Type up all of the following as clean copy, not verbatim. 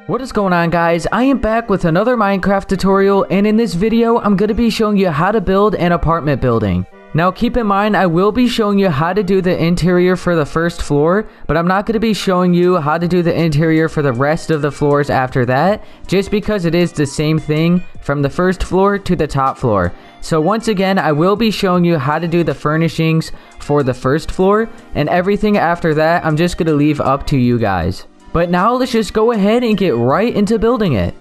What is going on, guys? I am back with another Minecraft tutorial, and in this video I'm going to be showing you how to build an apartment building. Now keep in mind, I will be showing you how to do the interior for the first floor, but I'm not going to be showing you how to do the interior for the rest of the floors after that, just because it is the same thing from the first floor to the top floor. So once again, I will be showing you how to do the furnishings for the first floor, and everything after that I'm just going to leave up to you guys. But now let's just go ahead and get right into building it.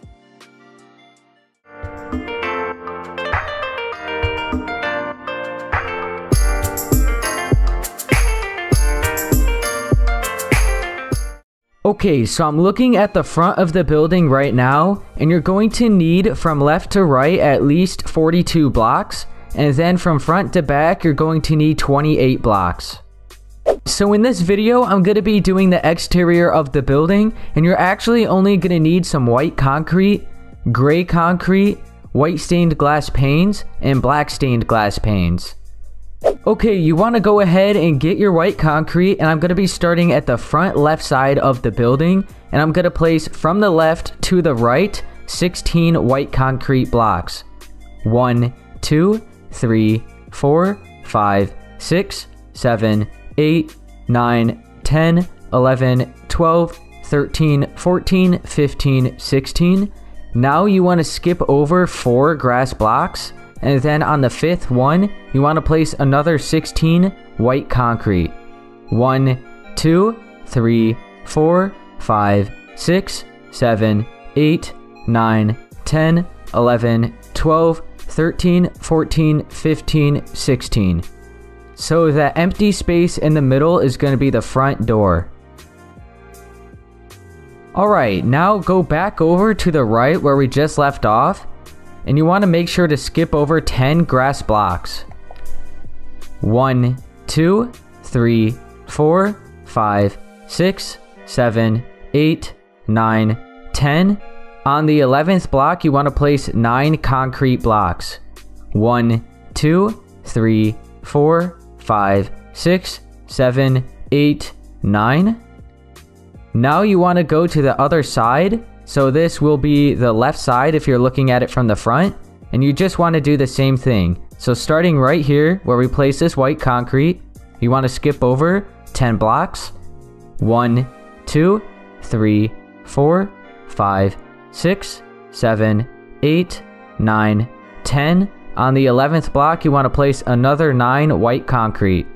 Okay, so I'm looking at the front of the building right now, and you're going to need from left to right at least 42 blocks, and then from front to back you're going to need 28 blocks. So in this video, I'm going to be doing the exterior of the building, and you're actually only going to need some white concrete, gray concrete, white stained glass panes, and black stained glass panes. Okay, you want to go ahead and get your white concrete, and I'm going to be starting at the front left side of the building, and I'm going to place from the left to the right 16 white concrete blocks. 1, 2, 3, 4, 5, 6, 7, 8, 9, 10, 11, 12, 13, 14, 15, 16. Now you want to skip over 4 grass blocks, and then on the 5th one, you want to place another 16 white concrete. 1, 2, 3, 4, 5, 6, 7, 8, 9, 10, 11, 12, 13, 14, 15, 16. So that empty space in the middle is going to be the front door. Alright, now go back over to the right where we just left off, and you want to make sure to skip over 10 grass blocks. 1, 2, 3, 4, 5, 6, 7, 8, 9, 10. On the 11th block, you want to place 9 concrete blocks. 1, 2, 3, 4, 5, 6, 7, 8, 9. Now you want to go to the other side. So this will be the left side if you're looking at it from the front. And you just want to do the same thing. So starting right here where we place this white concrete, you want to skip over 10 blocks. 1, 2, 3, 4, 5, 6, 7, 8, 9, 10. On the 11th block, you want to place another 9 white concrete.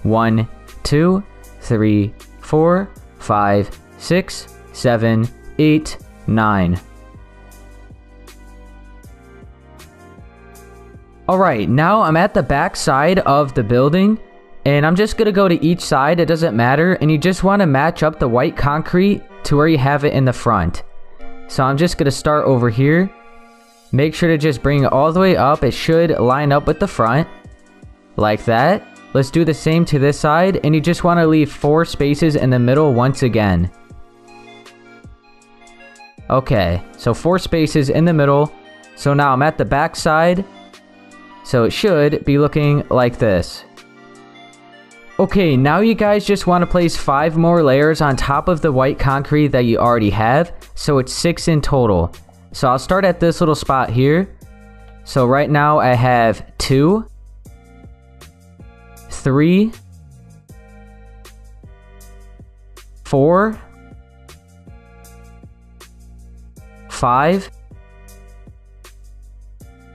1, 2, 3, 4, 5, 6, 7, 8, 9. Alright, now I'm at the back side of the building, and I'm just going to go to each side, it doesn't matter, and you just want to match up the white concrete to where you have it in the front. So I'm just going to start over here. Make sure to just bring it all the way up. It should line up with the front. Like that. Let's do the same to this side. And you just want to leave 4 spaces in the middle once again. Okay. So 4 spaces in the middle. So now I'm at the back side. So it should be looking like this. Okay, now you guys just want to place 5 more layers on top of the white concrete that you already have. So it's 6 in total. So I'll start at this little spot here. So right now I have 2, 3, 4, 5,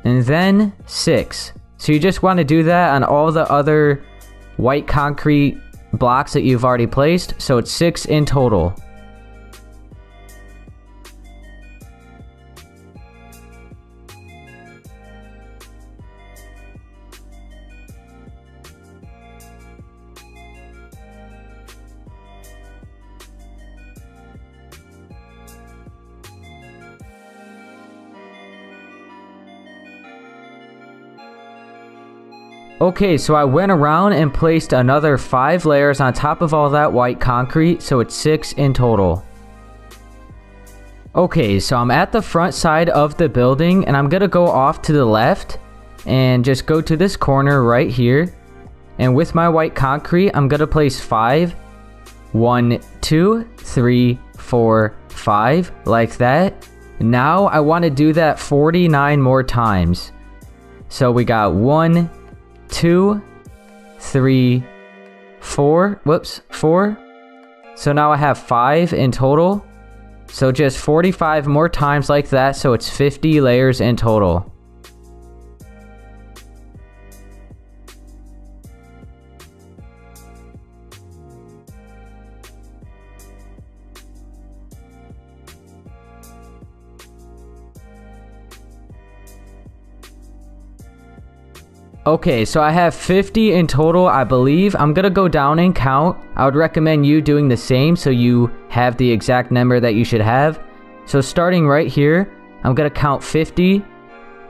and then 6. So you just want to do that on all the other white concrete blocks that you've already placed. So it's 6 in total. Okay, so I went around and placed another 5 layers on top of all that white concrete, so it's 6 in total. Okay, so I'm at the front side of the building, and I'm gonna go off to the left and just go to this corner right here. And with my white concrete, I'm gonna place 5. 1, 2, 3, 4, 5 like that. Now I want to do that 49 more times. So we got 1, 2, 3, 4. Whoops, 4. So now I have 5 in total. So just 45 more times like that, so it's 50 layers in total. Okay, so I have 50 in total, I believe. I'm gonna go down and count. I would recommend you doing the same so you have the exact number that you should have. So starting right here, I'm gonna count 50.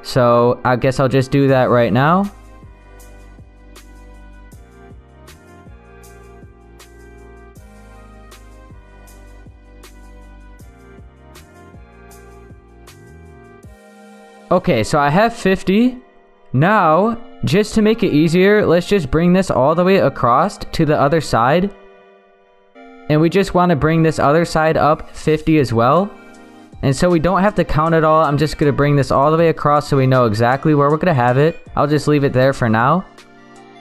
So I guess I'll just do that right now. Okay, so I have 50. Now, just to make it easier, let's just bring this all the way across to the other side. And we just want to bring this other side up 50 as well. And so we don't have to count it all. I'm just going to bring this all the way across so we know exactly where we're going to have it. I'll just leave it there for now.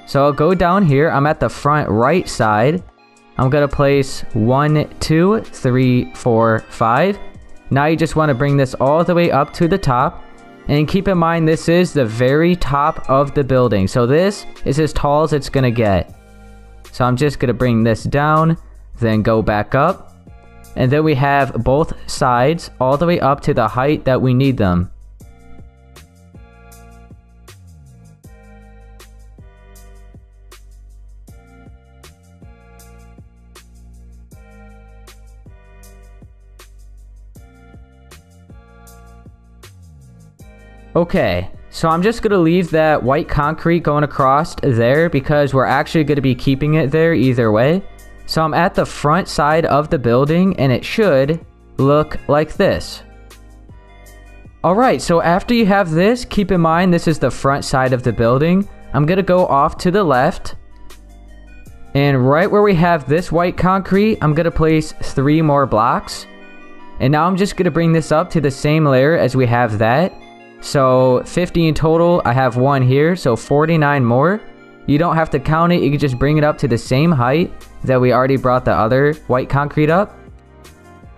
So I'll go down here. I'm at the front right side. I'm going to place 1, 2, 3, 4, 5. Now you just want to bring this all the way up to the top. And keep in mind, this is the very top of the building. So this is as tall as it's going to get. So I'm just going to bring this down, then go back up. And then we have both sides all the way up to the height that we need them. Okay, so I'm just going to leave that white concrete going across there because we're actually going to be keeping it there either way. So I'm at the front side of the building and it should look like this. Alright, so after you have this, keep in mind this is the front side of the building. I'm going to go off to the left. And right where we have this white concrete, I'm going to place 3 more blocks. And now I'm just going to bring this up to the same layer as we have that. So 50 in total, I have 1 here, so 49 more. You don't have to count it, you can just bring it up to the same height that we already brought the other white concrete up.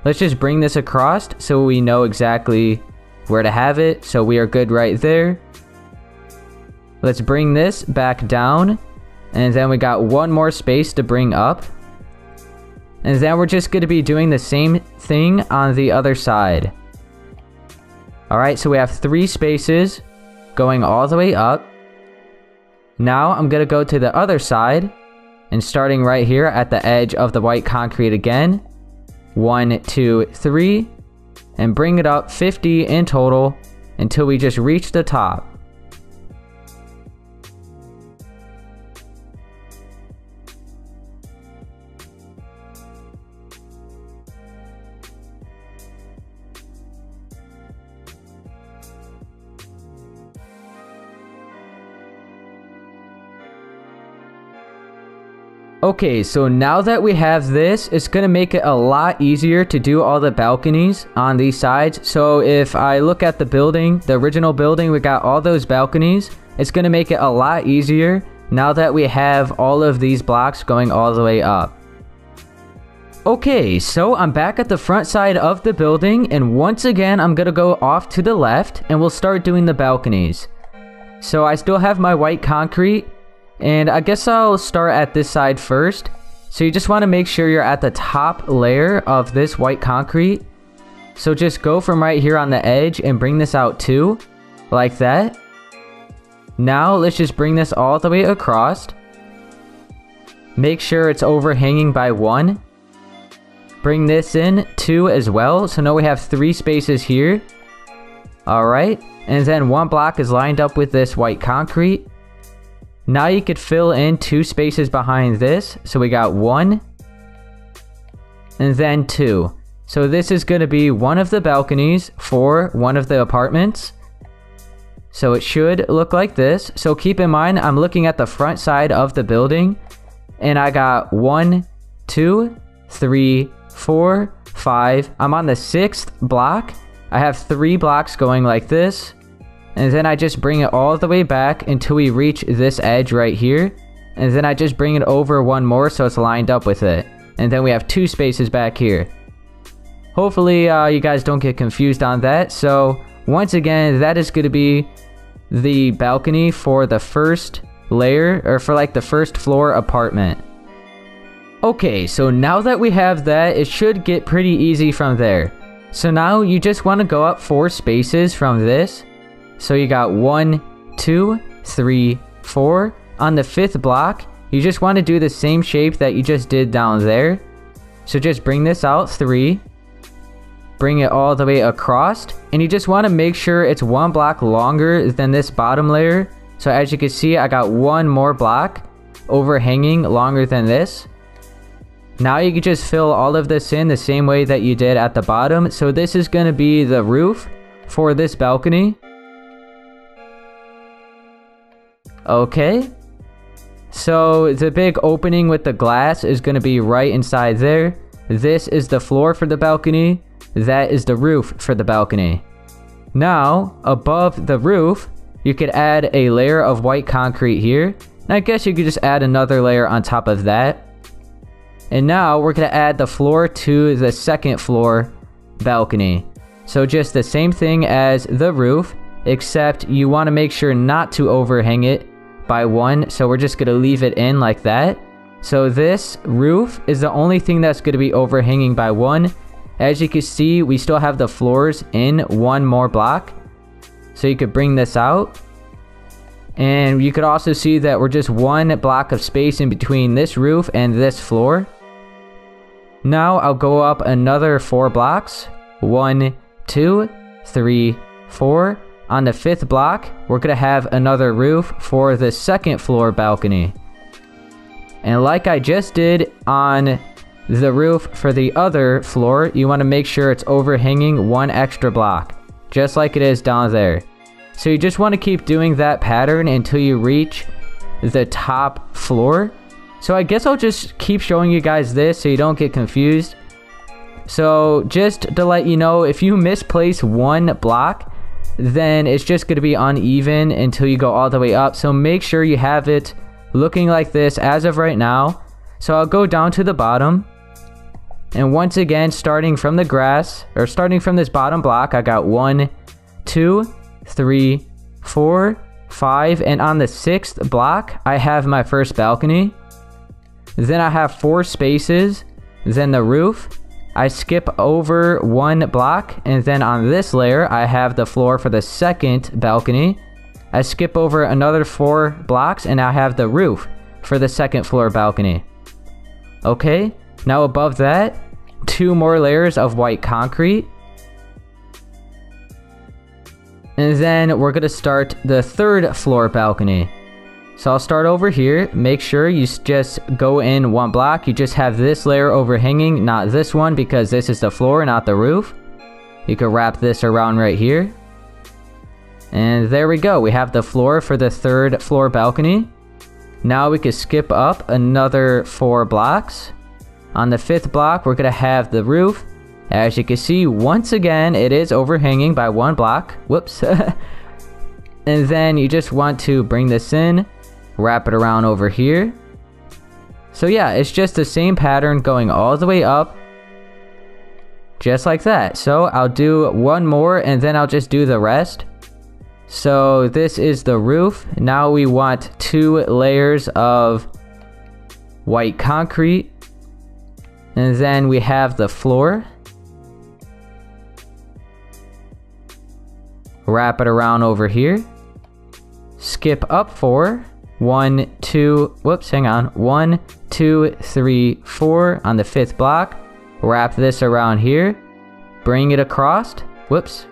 Let's just bring this across so we know exactly where to have it, so we are good right there. Let's bring this back down, and then we got 1 more space to bring up. And then we're just going to be doing the same thing on the other side. Alright, so we have 3 spaces going all the way up. Now I'm going to go to the other side and starting right here at the edge of the white concrete again. 1, 2, 3 and bring it up 50 in total until we just reach the top. Okay, so now that we have this, it's going to make it a lot easier to do all the balconies on these sides. So if I look at the building, the original building, we got all those balconies. It's going to make it a lot easier now that we have all of these blocks going all the way up. Okay, so I'm back at the front side of the building, and once again, I'm going to go off to the left, and we'll start doing the balconies. So I still have my white concrete. And I guess I'll start at this side first. So you just want to make sure you're at the top layer of this white concrete. So just go from right here on the edge and bring this out too, like that. Now let's just bring this all the way across. Make sure it's overhanging by 1. Bring this in 2 as well. So now we have 3 spaces here. Alright, and then 1 block is lined up with this white concrete. Now you could fill in 2 spaces behind this. So we got 1 and then 2. So this is going to be one of the balconies for one of the apartments. So it should look like this. So keep in mind, I'm looking at the front side of the building. And I got 1, 2, 3, 4, 5. I'm on the 6th block. I have 3 blocks going like this. And then I just bring it all the way back until we reach this edge right here. And then I just bring it over one more so it's lined up with it. And then we have 2 spaces back here. Hopefully you guys don't get confused on that. So once again, that is going to be the balcony for the first layer, or for like the first floor apartment. Okay, so now that we have that, it should get pretty easy from there. So now you just want to go up 4 spaces from this. So you got 1, 2, 3, 4. On the 5th block, you just want to do the same shape that you just did down there. So just bring this out 3. Bring it all the way across. And you just want to make sure it's 1 block longer than this bottom layer. So as you can see, I got 1 more block overhanging longer than this. Now you can just fill all of this in the same way that you did at the bottom. So this is going to be the roof for this balcony. Okay. So the big opening with the glass is going to be right inside there. This is the floor for the balcony. That is the roof for the balcony. Now, above the roof, you could add a layer of white concrete here. And I guess you could just add another layer on top of that. And now we're going to add the floor to the 2nd floor balcony. So just the same thing as the roof, except you want to make sure not to overhang it by 1. So we're just going to leave it in like that. So this roof is the only thing that's going to be overhanging by 1. As you can see, we still have the floors in 1 more block. So you could bring this out. And you could also see that we're just 1 block of space in between this roof and this floor. Now I'll go up another 4 blocks. 1, 2, 3, 4. On the 5th block, we're going to have another roof for the 2nd floor balcony. And like I just did on the roof for the other floor, you want to make sure it's overhanging 1 extra block, just like it is down there. So you just want to keep doing that pattern until you reach the top floor. So I guess I'll just keep showing you guys this so you don't get confused. So just to let you know, if you misplace 1 block, then it's just going to be uneven until you go all the way up. So make sure you have it looking like this as of right now. So I'll go down to the bottom. And once again, starting from the grass, or starting from this bottom block, I got 1, 2, 3, 4, 5. And on the 6th block, I have my first balcony. Then I have 4 spaces. Then the roof. I skip over 1 block, and then on this layer, I have the floor for the 2nd balcony. I skip over another 4 blocks, and I have the roof for the 2nd floor balcony. Okay, now above that, 2 more layers of white concrete. And then we're going to start the 3rd floor balcony. So I'll start over here. Make sure you just go in 1 block. You just have this layer overhanging, not this one, because this is the floor, not the roof. You can wrap this around right here. And there we go. We have the floor for the 3rd floor balcony. Now we can skip up another 4 blocks. On the 5th block, we're going to have the roof. As you can see, once again, it is overhanging by 1 block. Whoops. And then you just want to bring this in. Wrap it around over here. So yeah, it's just the same pattern going all the way up. Just like that. So I'll do 1 more and then I'll just do the rest. So this is the roof. Now we want 2 layers of white concrete. And then we have the floor. Wrap it around over here. Skip up 4. 1, 2, whoops, hang on. 1, 2, 3, 4 on the 5th block. Wrap this around here. Bring it across. Whoops.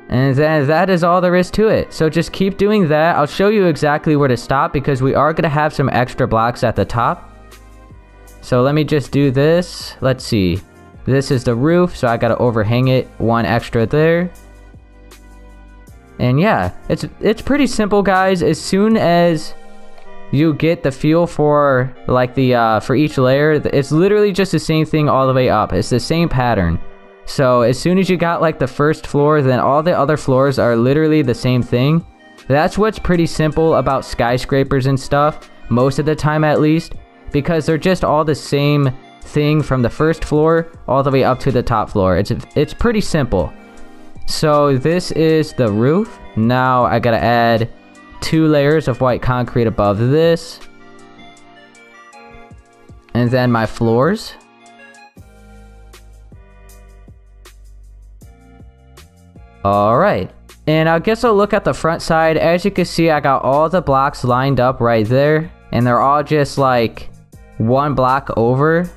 And then that is all there is to it. So just keep doing that. I'll show you exactly where to stop because we are going to have some extra blocks at the top. So let me just do this. Let's see. This is the roof, so I got to overhang it 1 extra there. And yeah, it's pretty simple, guys. As soon as you get the feel for like the for each layer. It's literally just the same thing all the way up. It's the same pattern. So as soon as you got like the first floor, then all the other floors are literally the same thing. That's what's pretty simple about skyscrapers and stuff, most of the time at least, because they're just all the same thing from the first floor all the way up to the top floor. It's pretty simple. So this is the roof. Now I gotta add 2 layers of white concrete above this, and then my floors. Alright, and I guess I'll look at the front side. As you can see, I got all the blocks lined up right there, and they're all just like 1 block over.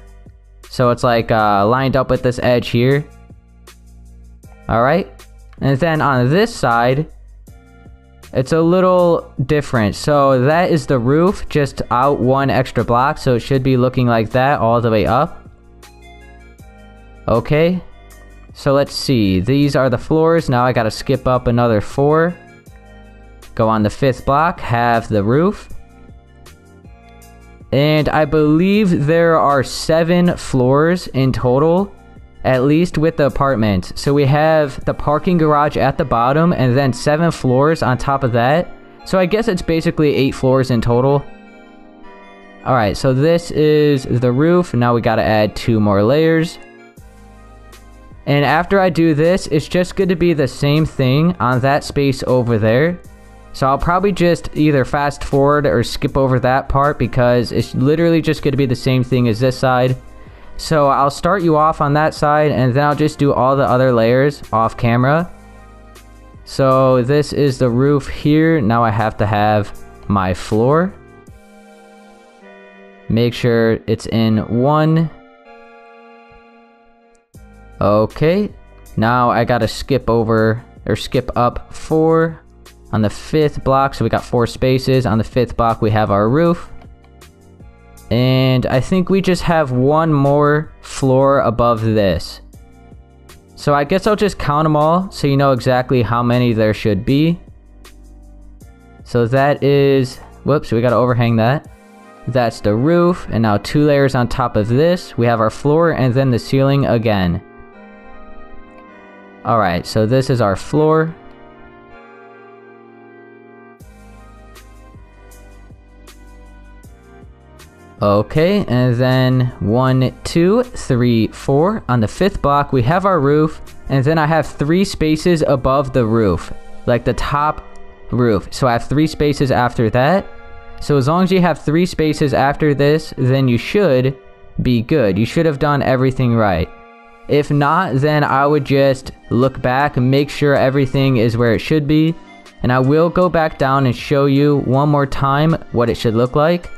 So it's like lined up with this edge here. Alright, and then on this side, it's a little different. So that is the roof, just out 1 extra block, so it should be looking like that all the way up. Okay. So let's see, these are the floors. Now I gotta skip up another 4. Go on the 5th block, have the roof. And I believe there are 7 floors in total, at least with the apartment. So we have the parking garage at the bottom, and then 7 floors on top of that. So I guess it's basically 8 floors in total. Alright, so this is the roof. Now we gotta add 2 more layers. And after I do this, it's just going to be the same thing on that space over there. So I'll probably just either fast forward or skip over that part, because it's literally just going to be the same thing as this side. So I'll start you off on that side, and then I'll just do all the other layers off camera. So this is the roof here. Now I have to have my floor. Make sure it's in 1. Okay, now I gotta skip over, or skip up 4 on the 5th block, so we got 4 spaces. On the 5th block we have our roof, and I think we just have 1 more floor above this. So I guess I'll just count them all so you know exactly how many there should be. So that is, whoops, we gotta overhang that. That's the roof, and now 2 layers on top of this. We have our floor, and then the ceiling again. Alright, so this is our floor. Okay, and then 1, 2, 3, 4. On the 5th block, we have our roof, and then I have 3 spaces above the roof, like the top roof. So I have 3 spaces after that. So as long as you have 3 spaces after this, then you should be good. You should have done everything right. If not, then I would just look back and make sure everything is where it should be. And I will go back down and show you one more time what it should look like.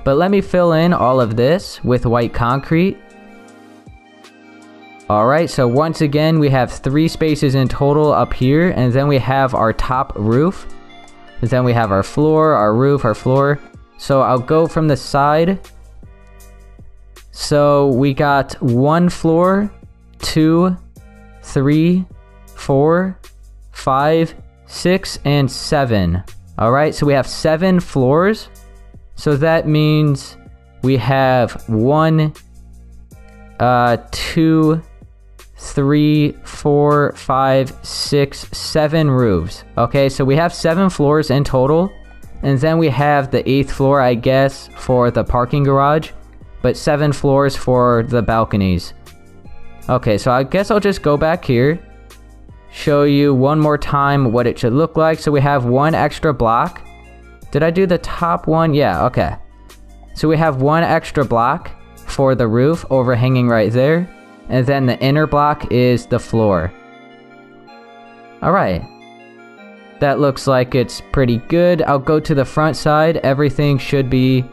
But let me fill in all of this with white concrete. Alright, so once again, we have 3 spaces in total up here. And then we have our top roof. And then we have our floor, our roof, our floor. So I'll go from the side. So we got 1 floor, 2, 3, 4, 5, 6, and 7. Alright, so we have 7 floors. So that means we have 1, 2, 3, 4, 5, 6, 7 roofs. Okay, so we have 7 floors in total. And then we have the 8th floor, I guess, for the parking garage. But 7 floors for the balconies. Okay, so I guess I'll just go back here, show you one more time what it should look like. So we have 1 extra block. Did I do the top one? Yeah, okay. So we have 1 extra block for the roof overhanging right there. And then the inner block is the floor. Alright. That looks like it's pretty good. I'll go to the front side. Everything should be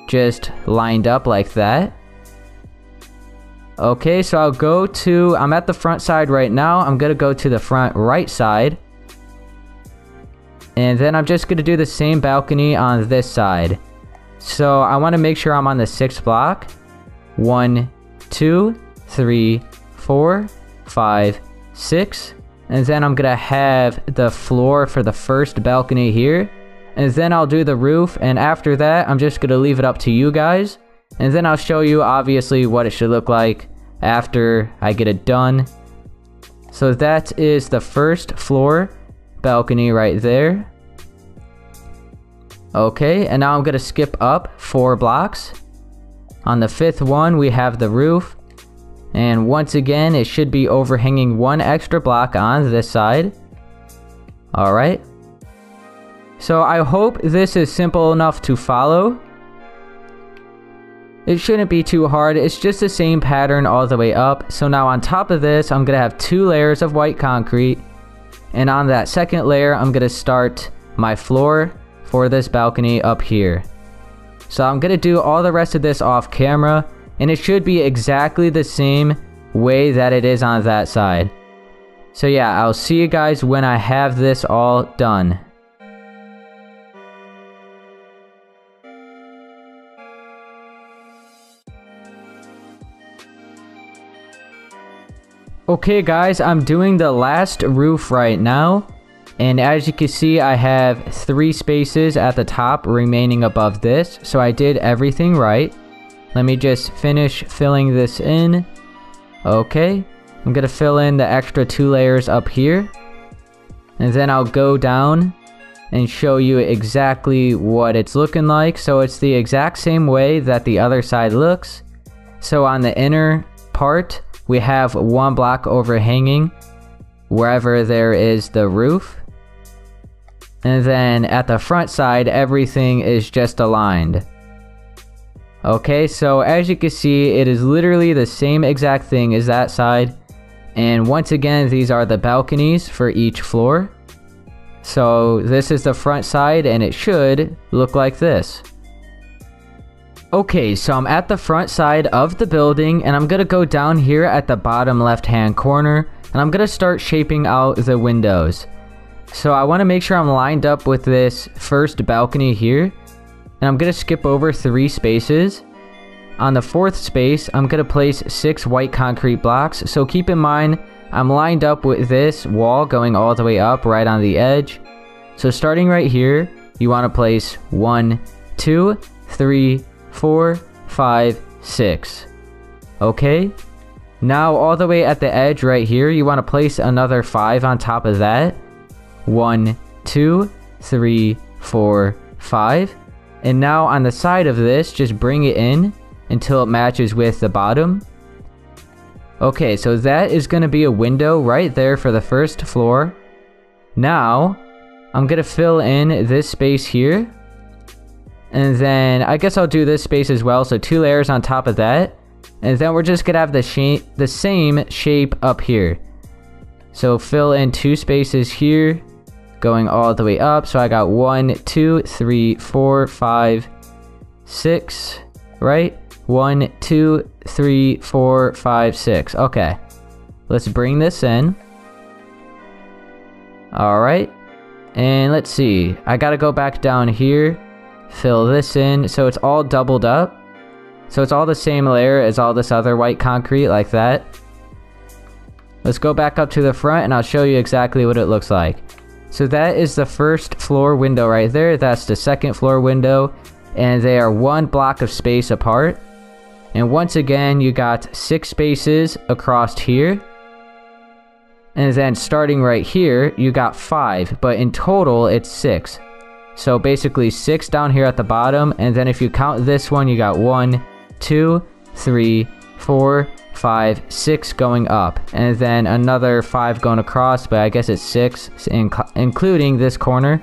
just lined up like that. Okay, so I'll go to, I'm at the front side right now. I'm gonna go to the front right side. And then I'm just gonna do the same balcony on this side. So I wanna make sure I'm on the 6th block. 1, 2, 3, 4, 5, 6. And then I'm gonna have the floor for the first balcony here. and then I'll do the roof, and after that I'm just gonna leave it up to you guys, and then I'll show you obviously what it should look like after I get it done. So that is the first floor balcony right there. Okay, and now I'm gonna skip up 4 blocks. On the 5th one we have the roof, and once again it should be overhanging 1 extra block on this side. Alright, so I hope this is simple enough to follow. It shouldn't be too hard, it's just the same pattern all the way up. So now on top of this I'm gonna have 2 layers of white concrete, and on that second layer I'm gonna start my floor for this balcony up here. So I'm gonna do all the rest of this off camera, and it should be exactly the same way that it is on that side. So yeah, I'll see you guys when I have this all done. Okay guys, I'm doing the last roof right now, and as you can see I have 3 spaces at the top remaining above this, so I did everything right. Let me just finish filling this in. Okay, I'm gonna fill in the extra 2 layers up here, and then I'll go down and show you exactly what it's looking like. So it's the exact same way that the other side looks. So on the inner part we have 1 block overhanging wherever there is the roof, and then at the front side everything is just aligned. Okay, so as you can see it is literally the same exact thing as that side, and once again these are the balconies for each floor. So this is the front side and it should look like this. Okay, so I'm at the front side of the building, and I'm gonna go down here at the bottom left hand corner, and I'm gonna start shaping out the windows. So I want to make sure I'm lined up with this first balcony here, and I'm gonna skip over 3 spaces. On the 4th space I'm gonna place 6 white concrete blocks, so keep in mind I'm lined up with this wall going all the way up right on the edge. So starting right here you want to place 1, 2, 3, 4, 5, 6. Okay, now all the way at the edge right here you want to place another 5 on top of that. 1, 2, 3, 4, 5. And now on the side of this just bring it in until it matches with the bottom. Okay, so that is going to be a window right there for the first floor. Now I'm going to fill in this space here, and then I guess I'll do this space as well, so 2 layers on top of that, and then we're just gonna have the same shape up here. So fill in 2 spaces here going all the way up. So I got 1, 2, 3, 4, 5, 6, right? 1, 2, 3, 4, 5, 6. Okay, let's bring this in. Alright, and let's see, I gotta go back down here, fill this in so it's all doubled up, so it's all the same layer as all this other white concrete like that. Let's go back up to the front and I'll show you exactly what it looks like. So that is the first floor window right there, that's the second floor window, and they are 1 block of space apart. And once again you got 6 spaces across here, and then starting right here you got 5, but in total it's 6. So basically 6 down here at the bottom, and then if you count this one you got 1, 2, 3, 4, 5, 6 going up, and then another 5 going across, but I guess it's 6 including this corner.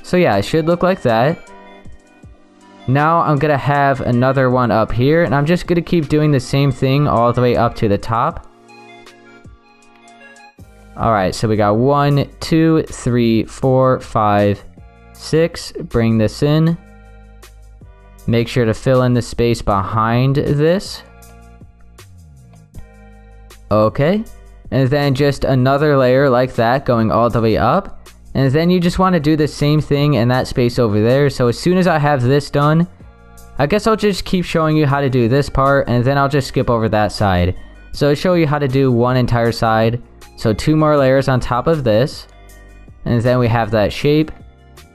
So yeah, it should look like that. Now I'm gonna have another one up here, and I'm just gonna keep doing the same thing all the way up to the top. Alright, so we got 1, 2, 3, 4, 5, 6. Bring this in. Make sure to fill in the space behind this. Okay, and then just another layer like that going all the way up, and then you just want to do the same thing in that space over there. So as soon as I have this done, I guess I'll just keep showing you how to do this part, and then I'll just skip over that side. So I'll show you how to do one entire side. So 2 more layers on top of this, and then we have that shape.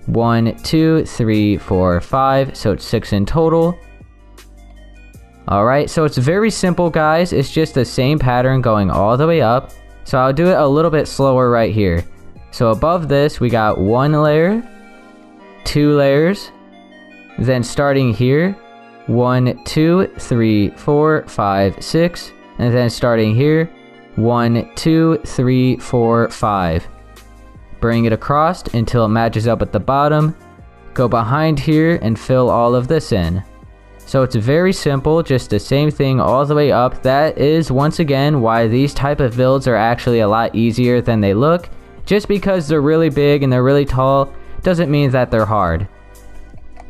1, 2, 3, 4, 5. So it's 6 in total. Alright, so it's very simple, guys. It's just the same pattern going all the way up. So I'll do it a little bit slower right here. So above this, we got 1 layer, 2 layers. Then starting here, 1, 2, 3, 4, 5, 6. And then starting here, 1, 2, 3, 4, 5. Bring it across until it matches up at the bottom. Go behind here and fill all of this in. So it's very simple, just the same thing all the way up. That is once again why these type of builds are actually a lot easier than they look. Just because they're really big and they're really tall doesn't mean that they're hard.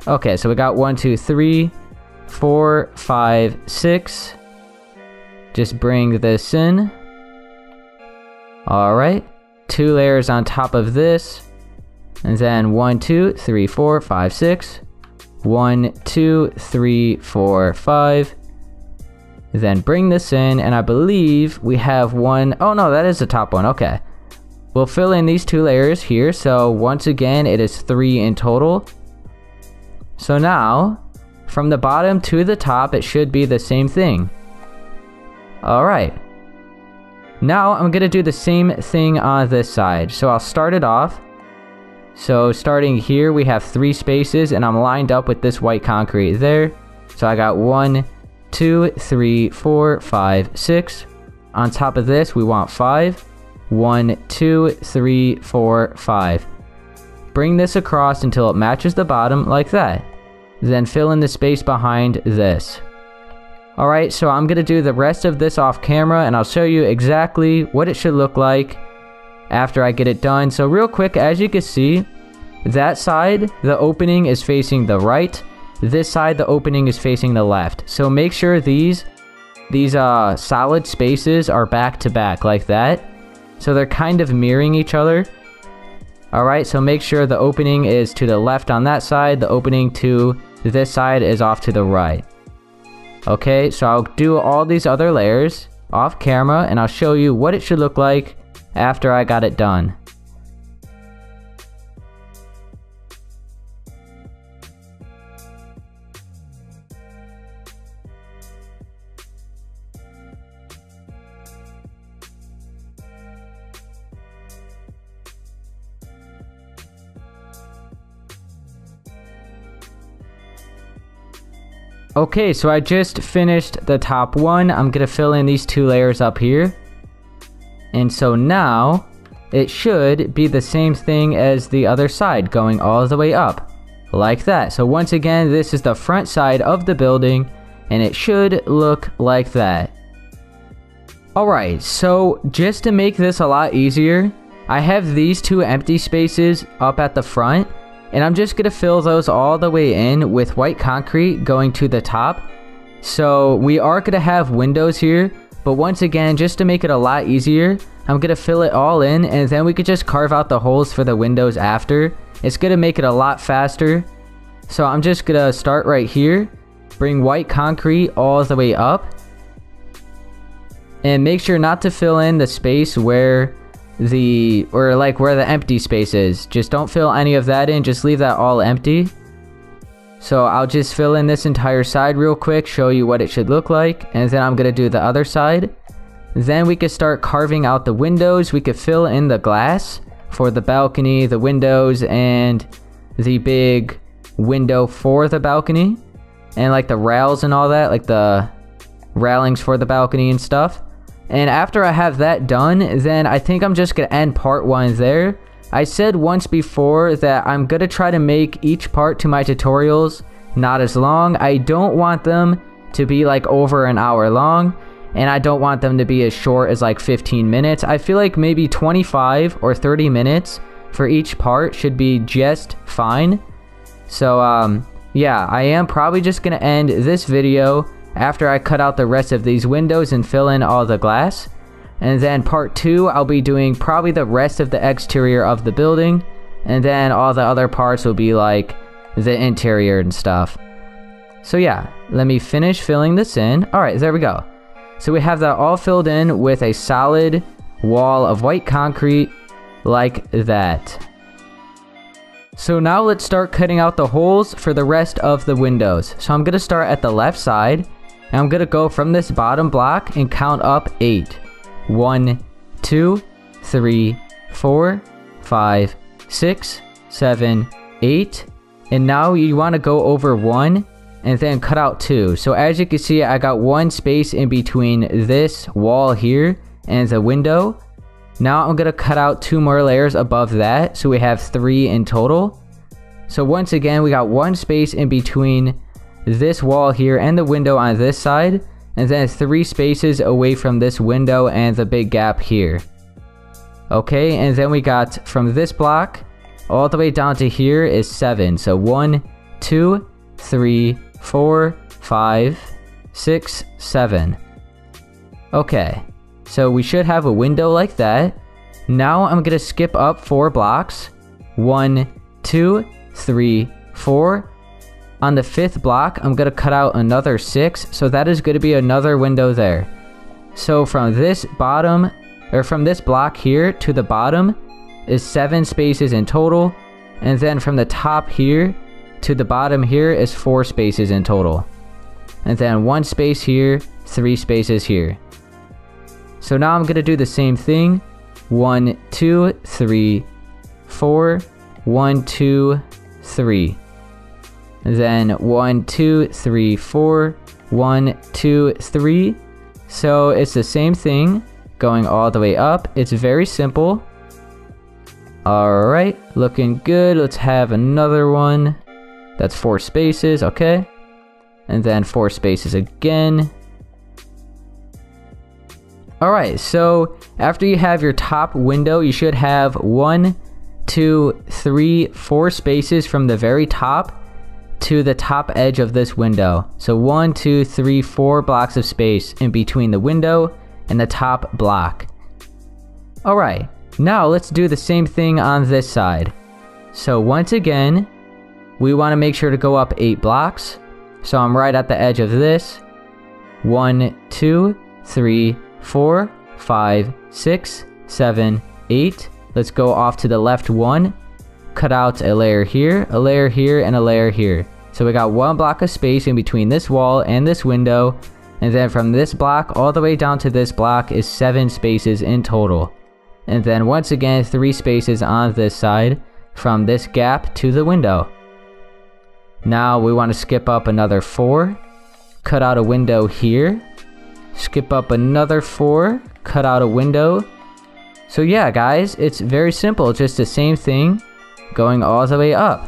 Okay, so we got 1, 2, 3, 4, 5, 6. Just bring this in. Alright, 2 layers on top of this. And then 1, 2, 3, 4, 5, 6. 1, 2, 3, 4, 5. Then bring this in, and I believe we have one. Oh no, that is the top one. Okay. We'll fill in these 2 layers here. So once again, it is 3 in total. So now, from the bottom to the top, it should be the same thing. Alright. Now I'm going to do the same thing on this side. So I'll start it off. So starting here, we have 3 spaces, and I'm lined up with this white concrete there. So I got 1, 2, 3, 4, 5, 6. On top of this, we want 5. 1, 2, 3, 4, 5. Bring this across until it matches the bottom like that. Then fill in the space behind this. Alright, so I'm going to do the rest of this off camera, and I'll show you exactly what it should look like after I get it done. So real quick, as you can see, that side, the opening is facing the right. This side, the opening is facing the left. So make sure these solid spaces are back to back like that. So they're kind of mirroring each other. Alright, so make sure the opening is to the left on that side. The opening to this side is off to the right. Okay, so I'll do all these other layers off camera, and I'll show you what it should look like after I got it done. Okay, so I just finished the top one. I'm gonna fill in these 2 layers up here. And so now, it should be the same thing as the other side, going all the way up. Like that. So once again, this is the front side of the building, and it should look like that. Alright, so just to make this a lot easier, I have these 2 empty spaces up at the front. And I'm just going to fill those all the way in with white concrete going to the top. So we are going to have windows here. But once again, just to make it a lot easier, I'm going to fill it all in. And then we could just carve out the holes for the windows after. It's going to make it a lot faster. So I'm just going to start right here. Bring white concrete all the way up. And make sure not to fill in the space where where the empty space is. Just don't fill any of that in, just leave that all empty. So I'll just fill in this entire side real quick, show you what it should look like, and then I'm gonna do the other side. Then we could start carving out the windows. We could fill in the glass for the balcony, the windows, and the big window for the balcony, and like the rails and all that, like the railings for the balcony and stuff. And after I have that done, then I think I'm just going to end part 1 there. I said once before that I'm going to try to make each part to my tutorials not as long. I don't want them to be like over an hour long, and I don't want them to be as short as like 15 minutes. I feel like maybe 25 or 30 minutes for each part should be just fine. So yeah, I am probably just going to end this video after I cut out the rest of these windows and fill in all the glass. And then part 2, I'll be doing probably the rest of the exterior of the building, and then all the other parts will be like the interior and stuff. So yeah, let me finish filling this in. Alright, there we go. So we have that all filled in with a solid wall of white concrete like that. So now let's start cutting out the holes for the rest of the windows. So I'm going to start at the left side, and I'm going to go from this bottom block and count up 8. 1, 2, 3, 4, 5, 6, 7, 8. And now you want to go over 1 and then cut out 2. So as you can see, I got 1 space in between this wall here and the window. Now I'm going to cut out 2 more layers above that, so we have 3 in total. So once again, we got 1 space in between this wall here and the window on this side, and then 3 spaces away from this window and the big gap here. Okay, and then we got from this block all the way down to here is 7. So 1, 2, 3, 4, 5, 6, 7. Okay. So we should have a window like that. Now I'm going to skip up 4 blocks. 1, 2, 3, 4. On the 5th block, I'm going to cut out another 6. So that is going to be another window there. So from this bottom, or from this block here to the bottom is 7 spaces in total. And then from the top here to the bottom here is 4 spaces in total. And then 1 space here, 3 spaces here. So now I'm going to do the same thing. 1, 2, 3, 4, 1, 2, 3. And then 1, 2, 3, 4, 1, 2, 3. So it's the same thing going all the way up. It's very simple. Alright, looking good. Let's have another one. That's 4 spaces, okay. And then 4 spaces again. Alright, so after you have your top window, you should have 1, 2, 3, 4 spaces from the very top to the top edge of this window. So 1, 2, 3, 4 blocks of space in between the window and the top block. Alright, now let's do the same thing on this side. So once again, we want to make sure to go up 8 blocks. So I'm right at the edge of this. 1, 2, 3, 4, 5, 6, 7, 8. Let's go off to the left 1. Cut out a layer here, and a layer here. So we got 1 block of space in between this wall and this window. And then from this block all the way down to this block is 7 spaces in total. And then once again 3 spaces on this side from this gap to the window. Now we want to skip up another 4. Cut out a window here. Skip up another 4, cut out a window. So yeah guys, it's very simple, just the same thing going all the way up.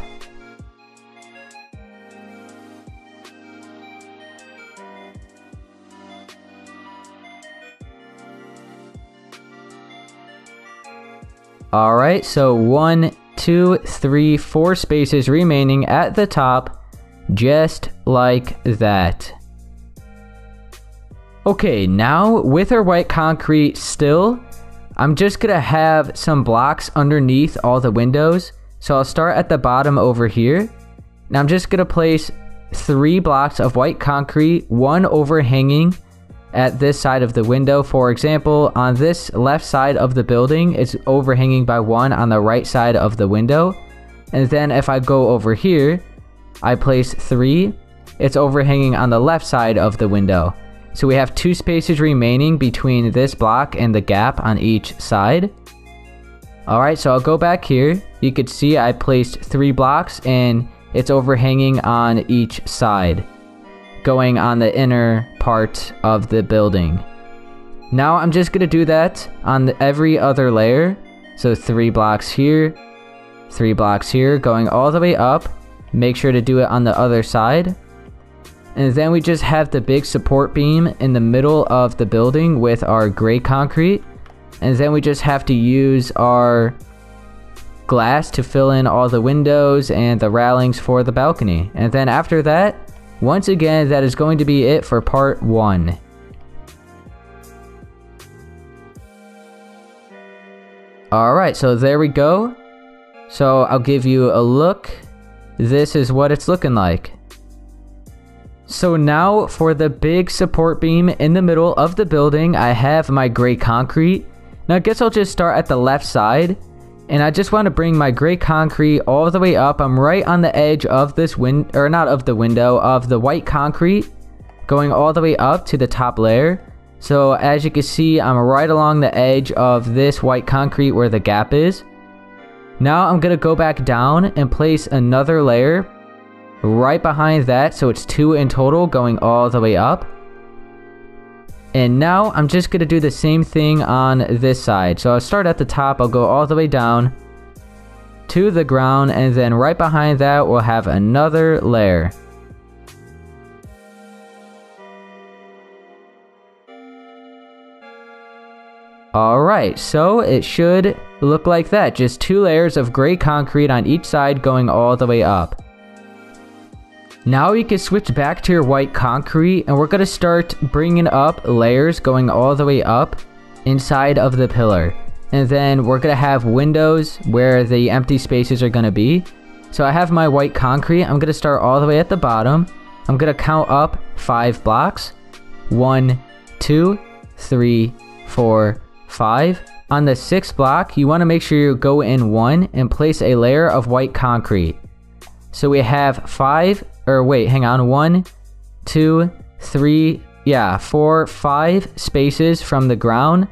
Alright, so 1, 2, 3, 4 spaces remaining at the top, just like that. Okay, now with our white concrete still, I'm just gonna have some blocks underneath all the windows. So I'll start at the bottom over here. Now I'm just gonna place 3 blocks of white concrete, 1 overhanging at this side of the window. For example, on this left side of the building, it's overhanging by 1 on the right side of the window. And then if I go over here, I place 3, it's overhanging on the left side of the window. So we have 2 spaces remaining between this block and the gap on each side. Alright, so I'll go back here. You could see I placed 3 blocks and it's overhanging on each side, going on the inner part of the building. Now I'm just going to do that on every other layer. So 3 blocks here, 3 blocks here, going all the way up. Make sure to do it on the other side. And then we just have the big support beam in the middle of the building with our gray concrete. And then we just have to use our glass to fill in all the windows and the railings for the balcony. And then after that, once again, that is going to be it for part 1. Alright, so there we go. So I'll give you a look. This is what it's looking like. So now for the big support beam in the middle of the building, I have my gray concrete. Now I guess I'll just start at the left side. And I just want to bring my gray concrete all the way up. I'm right on the edge of this or not of the window, of the white concrete, going all the way up to the top layer. So as you can see, I'm right along the edge of this white concrete where the gap is. Now I'm going to go back down and place another layer right behind that, so it's 2 in total going all the way up. And now I'm just going to do the same thing on this side. So I'll start at the top, I'll go all the way down to the ground, and then right behind that we'll have another layer. Alright, so it should look like that. Just 2 layers of gray concrete on each side going all the way up. Now you can switch back to your white concrete, and we're going to start bringing up layers going all the way up inside of the pillar. And then we're going to have windows where the empty spaces are going to be. So I have my white concrete. I'm going to start all the way at the bottom. I'm going to count up 5 blocks. 1, 2, 3, 4, 5. On the 6th block, you want to make sure you go in 1 and place a layer of white concrete. So we have 5, or wait, hang on, 1, 2, 3, 4, 5 spaces from the ground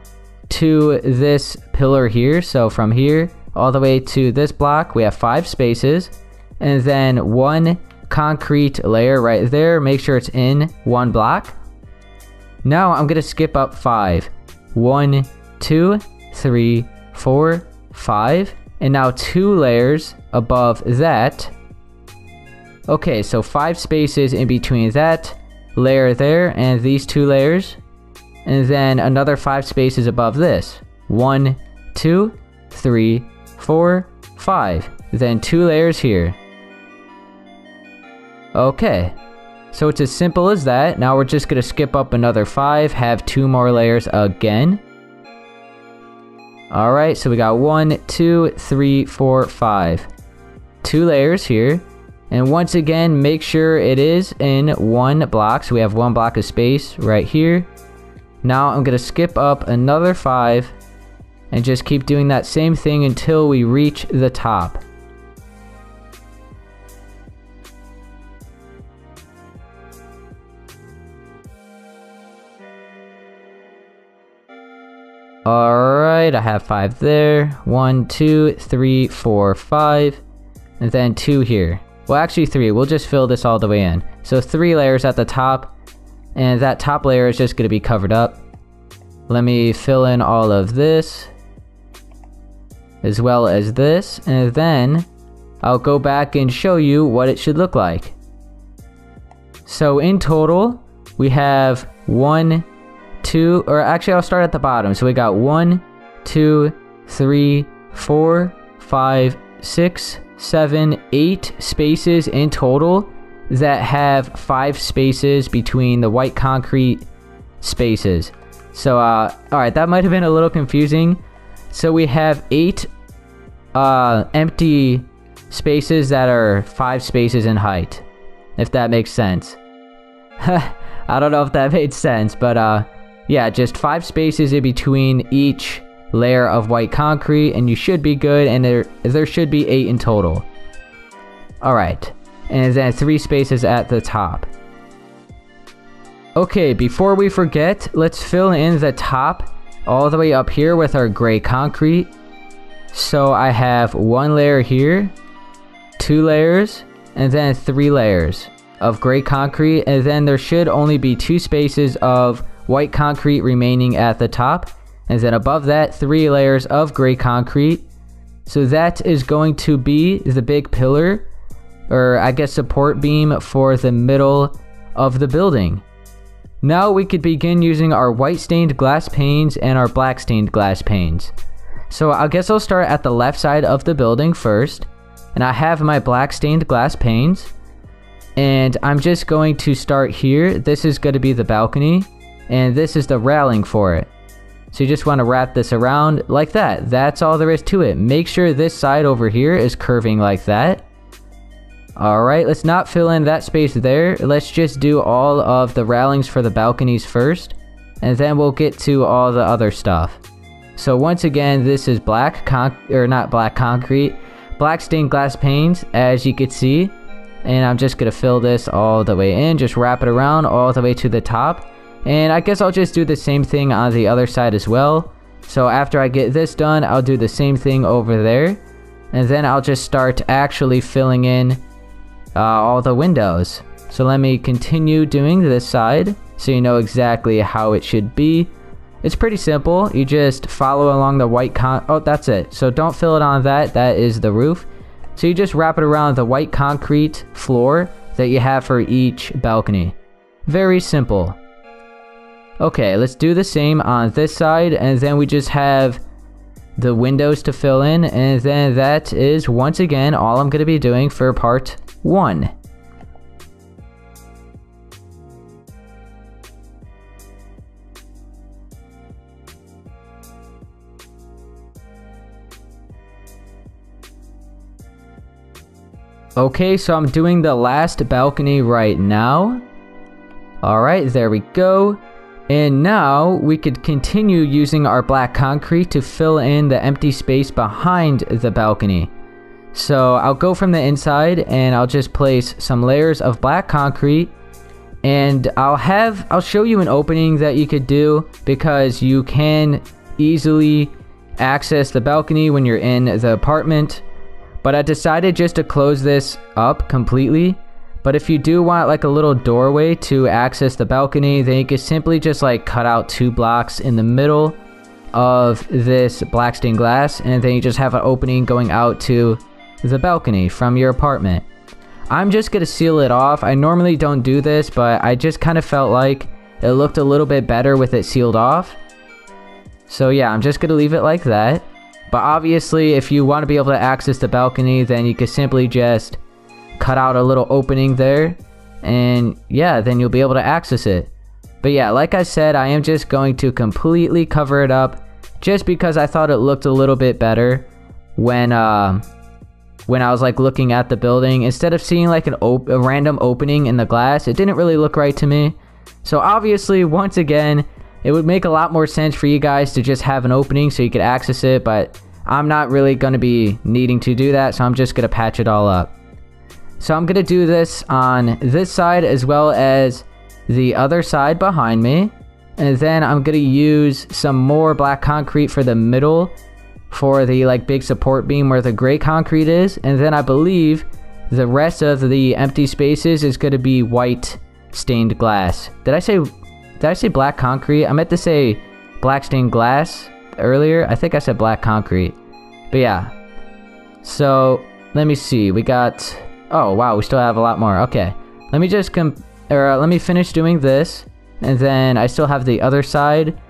to this pillar here. So from here all the way to this block, we have 5 spaces, and then 1 concrete layer right there. Make sure it's in 1 block. Now I'm going to skip up 5. 1, 2, 3, 4, 5, and now 2 layers above that. Okay, so 5 spaces in between that layer there and these 2 layers, and then another 5 spaces above this. 1, 2, 3, 4, 5, then 2 layers here. Okay, so it's as simple as that. Now we're just gonna skip up another 5, have 2 more layers again. Alright, so we got 1, 2, 3, 4, 5. 2 layers here. And once again, make sure it is in 1 block. So we have 1 block of space right here. Now I'm going to skip up another 5 and just keep doing that same thing until we reach the top. Alright, I have 5 there. 1, 2, 3, 4, 5. And then 2 here. Well, actually 3. We'll just fill this all the way in. So 3 layers at the top, and that top layer is just going to be covered up. Let me fill in all of this, as well as this, and then I'll go back and show you what it should look like. So in total, we have 1, 2, or actually I'll start at the bottom. So we got 1, 2, 3, 4, 5, 6, 7, 8 spaces in total that have 5 spaces between the white concrete spaces. So alright, that might have been a little confusing. So we have 8 empty spaces that are 5 spaces in height, if that makes sense. I don't know if that made sense, but yeah, just 5 spaces in between each layer of white concrete, and you should be good, and there should be 8 in total. Alright, and then 3 spaces at the top. Okay, before we forget, let's fill in the top all the way up here with our gray concrete. So I have 1 layer here, 2 layers, and then 3 layers of gray concrete, and then there should only be 2 spaces of white concrete remaining at the top, and then above that 3 layers of gray concrete. So that is going to be the big pillar, or I guess support beam for the middle of the building. Now we could begin using our white stained glass panes and our black stained glass panes. So I guess I'll start at the left side of the building first, and I have my black stained glass panes, and I'm just going to start here. This is going to be the balcony, and this is the railing for it. So you just want to wrap this around like that. That's all there is to it. Make sure this side over here is curving like that. Alright, let's not fill in that space there. Let's just do all of the railings for the balconies first, and then we'll get to all the other stuff. So once again, this is black stained glass panes, as you could see. And I'm just gonna fill this all the way in, just wrap it around all the way to the top. And I guess I'll just do the same thing on the other side as well. So after I get this done, I'll do the same thing over there. And then I'll just start actually filling in all the windows. So let me continue doing this side so you know exactly how it should be. It's pretty simple. You just follow along the white oh, that's it. So don't fill it on that. That is the roof. So you just wrap it around the white concrete floor that you have for each balcony. Very simple. Okay, let's do the same on this side, and then we just have the windows to fill in, and then that is once again all I'm going to be doing for part 1. Okay, so I'm doing the last balcony right now. Alright, there we go. And now we could continue using our black concrete to fill in the empty space behind the balcony. So I'll go from the inside and I'll just place some layers of black concrete, and I'll show you an opening that you could do, because you can easily access the balcony when you're in the apartment. But I decided just to close this up completely. But if you do want like a little doorway to access the balcony, then you can simply just like cut out 2 blocks in the middle of this black stained glass, and then you just have an opening going out to the balcony from your apartment. I'm just gonna seal it off. I normally don't do this, but I just kind of felt like it looked a little bit better with it sealed off. So yeah, I'm just gonna leave it like that. But obviously, if you want to be able to access the balcony, then you can simply just cut out a little opening there, and yeah, then you'll be able to access it. But yeah, like I said, I am just going to completely cover it up, just because I thought it looked a little bit better when I was like looking at the building. Instead of seeing like a random opening in the glass, it didn't really look right to me. So obviously, once again, it would make a lot more sense for you guys to just have an opening so you could access it, but I'm not really going to be needing to do that, so I'm just going to patch it all up. So I'm going to do this on this side as well as the other side behind me, and then I'm going to use some more black concrete for the middle for the like big support beam where the gray concrete is, and then I believe the rest of the empty spaces is going to be white stained glass. Did I say black concrete? I meant to say black stained glass earlier. I think I said black concrete. But yeah. So, let me see. We got... Oh, wow. We still have a lot more. Okay. Let me just let me finish doing this. And then I still have the other side.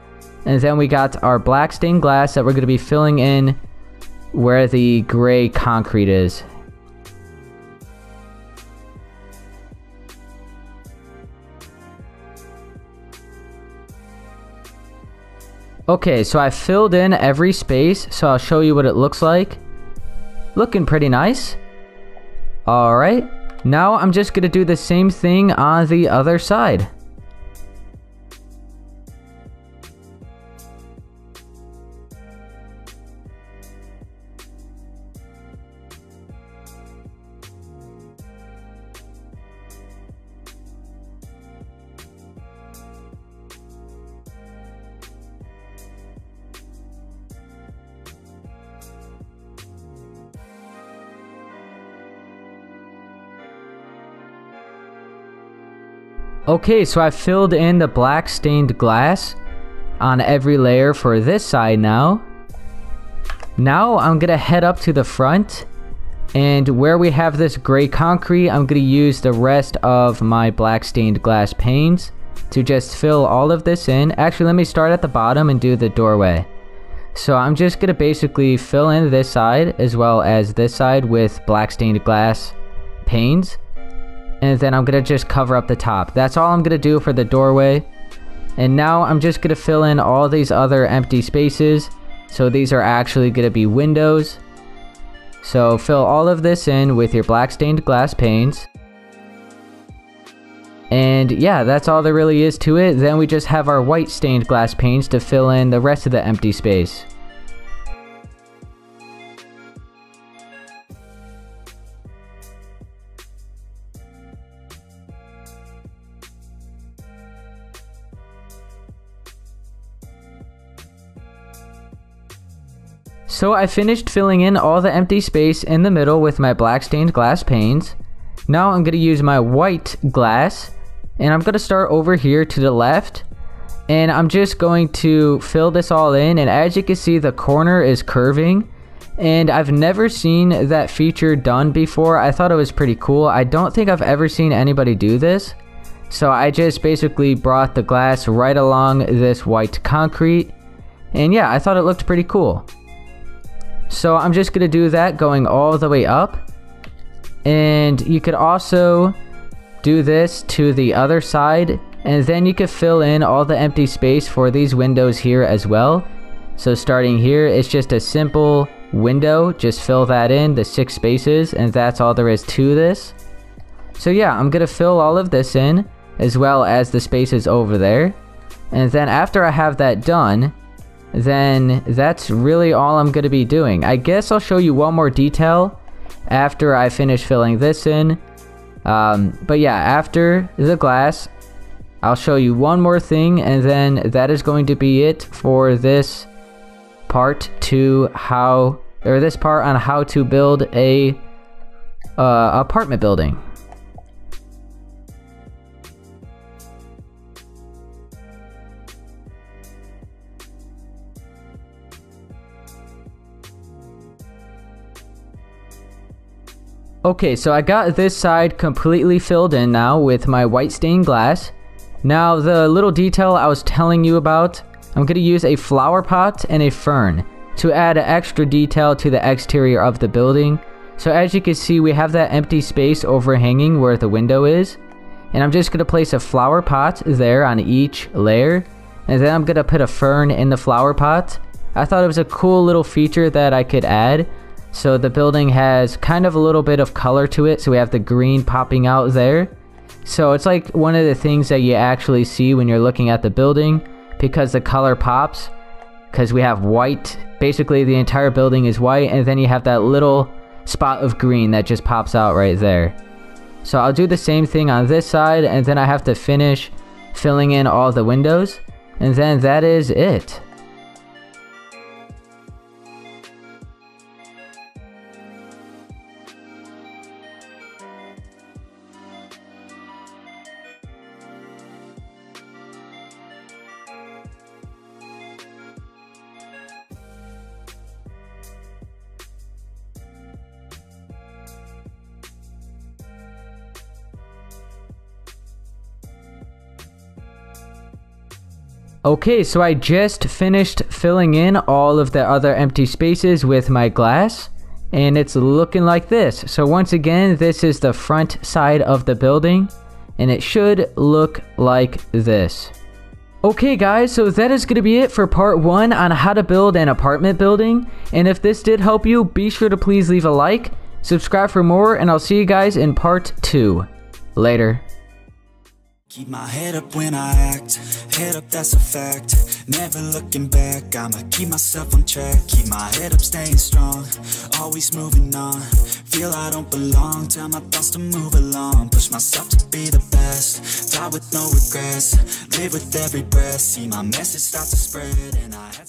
And then we got our black stained glass that we're going to be filling in where the gray concrete is. Okay, so I filled in every space, so I'll show you what it looks like. Looking pretty nice. Alright, now I'm just going to do the same thing on the other side. Okay, so I filled in the black stained glass on every layer for this side now. Now I'm gonna head up to the front, and where we have this gray concrete, I'm gonna use the rest of my black stained glass panes to just fill all of this in. Actually, let me start at the bottom and do the doorway. So I'm just gonna basically fill in this side as well as this side with black stained glass panes. And then I'm going to just cover up the top. That's all I'm going to do for the doorway. And now I'm just going to fill in all these other empty spaces. So these are actually going to be windows. So fill all of this in with your black stained glass panes. And yeah, that's all there really is to it. Then we just have our white stained glass panes to fill in the rest of the empty space. So I finished filling in all the empty space in the middle with my black stained glass panes. Now I'm going to use my white glass, and I'm going to start over here to the left, and I'm just going to fill this all in. And as you can see, the corner is curving, and I've never seen that feature done before. I thought it was pretty cool. I don't think I've ever seen anybody do this. So I just basically brought the glass right along this white concrete, and yeah, I thought it looked pretty cool. So I'm just gonna do that going all the way up, and you could also do this to the other side, and then you could fill in all the empty space for these windows here as well. So starting here, it's just a simple window, just fill that in, the 6 spaces, and that's all there is to this. So yeah, I'm gonna fill all of this in, as well as the spaces over there, and then after I have that done, then that's really all I'm gonna be doing. I guess I'll show you one more detail after I finish filling this in, but yeah, after the glass, I'll show you one more thing, and then that is going to be it for this part this part on how to build a apartment building. Okay, so I got this side completely filled in now with my white stained glass. Now the little detail I was telling you about, I'm going to use a flower pot and a fern to add extra detail to the exterior of the building. So as you can see, we have that empty space overhanging where the window is, and I'm just going to place a flower pot there on each layer, and then I'm going to put a fern in the flower pot. I thought it was a cool little feature that I could add. So the building has kind of a little bit of color to it, so we have the green popping out there. So it's like one of the things that you actually see when you're looking at the building, because the color pops, because we have white, basically the entire building is white, and then you have that little spot of green that just pops out right there. So I'll do the same thing on this side, and then I have to finish filling in all the windows, and then that is it. Okay, so I just finished filling in all of the other empty spaces with my glass, and it's looking like this. So once again, this is the front side of the building, and it should look like this. Okay guys, so that is going to be it for part 1 on how to build an apartment building, and if this did help you, be sure to please leave a like, subscribe for more, and I'll see you guys in part 2. Later. Keep my head up when I act, head up that's a fact, never looking back, I'ma keep myself on track, keep my head up staying strong, always moving on, feel I don't belong, tell my thoughts to move along, push myself to be the best, die with no regrets, live with every breath, see my message start to spread, and I had